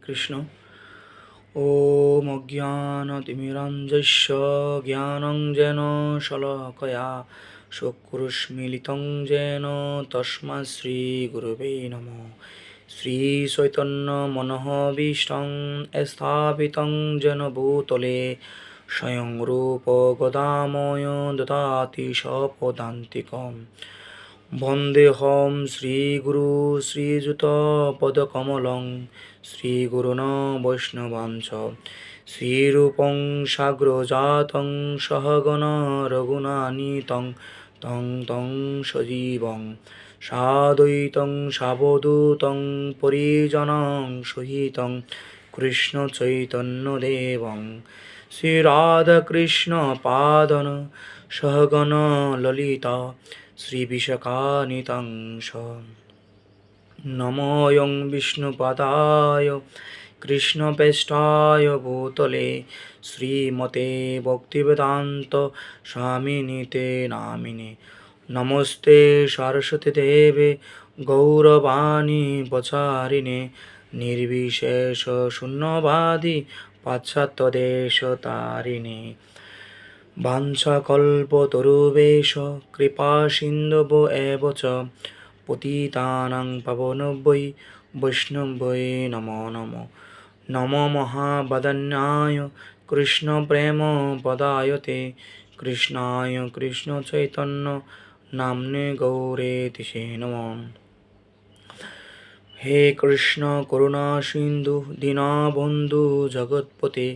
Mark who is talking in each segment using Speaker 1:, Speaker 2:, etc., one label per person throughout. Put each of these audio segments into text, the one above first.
Speaker 1: কৃষ্ণ। ওম অজ্ঞানতিমিরাঞ্জস্য জ্ঞানঞ্জেন শলাকয়া চক্ষুষ্মিলিतं येन তস্মাৎ শ্রীগুরবে নমঃ। শ্রীচৈতন্যমনোভীষ্টং স্থাপিतं येन भूतले স্বয়ং রূপ গদাময় দদাতি স্বপদান্তিকम्। বন্দেহং শ্রীগুরু শ্রীযুতপদকমলং শ্রীগুরুণ বৈষ্ণবাঞ্চ শ্রীরূপং সাগ্রজাতং সহগণ রঘুনাথিতং তং তং সজীবং সাদ্বৈতং সাবধূতং পরিজনং সহিতং কৃষ্ণ চৈতন্যদেবং শ্রীরাধাকৃষ্ণ পাদন সহগণ ললিতা শ্রীবিশাখানিতাংশ। নমোऽয়ং বিষ্ণুপদায় কৃষ্ণপ্রেষ্ঠায় ভূতলে শ্রীমতে ভক্তিবেদান্ত স্বামিনিতে নামিনে। নমস্তে সরস্বতী দেবে গৌরবাণী প্রচারিণে নির্বিশেষ শূন্যবাদী পাশ্চাত্যদেশতারিণে। বাঞ্ছাকল্পতরুভ্যশ্চ কৃপাসিন্ধুভ্য এব চ পতিতানাং পাবনেভ্যো বৈষ্ণবেভ্যো নমো নমঃ। নমো মহাবদন্যায় কৃষ্ণপ্রেমপ্রদায়তে কৃষ্ণায় কৃষ্ণচৈতন্য নাম্নে গৌরীতিষে নমঃ। হে কৃষ্ণ করুণা সিন্ধু দীনবন্ধু জগৎপতে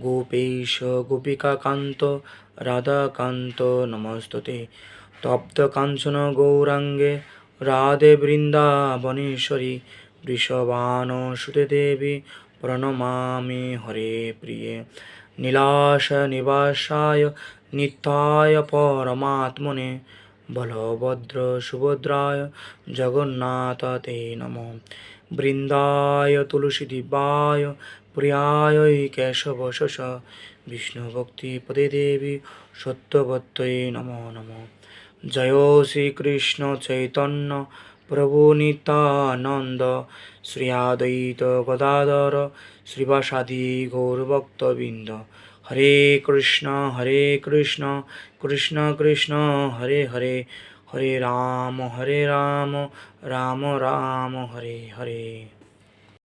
Speaker 1: গোপীশ গোপিকাকান্ত রাধাকান্ত নমস্তুতে। তপ্ত কাঞ্চন গৌরাঙ্গে রাধে বৃন্দাবনেশ্বরী বৃষভানুসুতে দেবী প্রণমামি হরে প্রিয়ে। নীলাশ নিবাসায় নিত্যায় পরমাত্মনে বলভদ্র সুভদ্রায় জগন্নাথ তে নমঃ। বৃন্দায় তুলসীদিব্যায় প্রিয়ায় কেশবশস বিষ্ণুভক্তিপদে দেবী সত্যবত্যৈ নমো নমঃ। জয় শ্রীকৃষ্ণ চৈতন্য প্রভু নিত্যানন্দ শ্রী অদ্বৈত গদাধর শ্রীবাসাদি গৌরভক্তবৃন্দ। হরে কৃষ্ণ কৃষ্ণ কৃষ্ণ হরে হরে হরে রাম রাম রাম হরে হরে।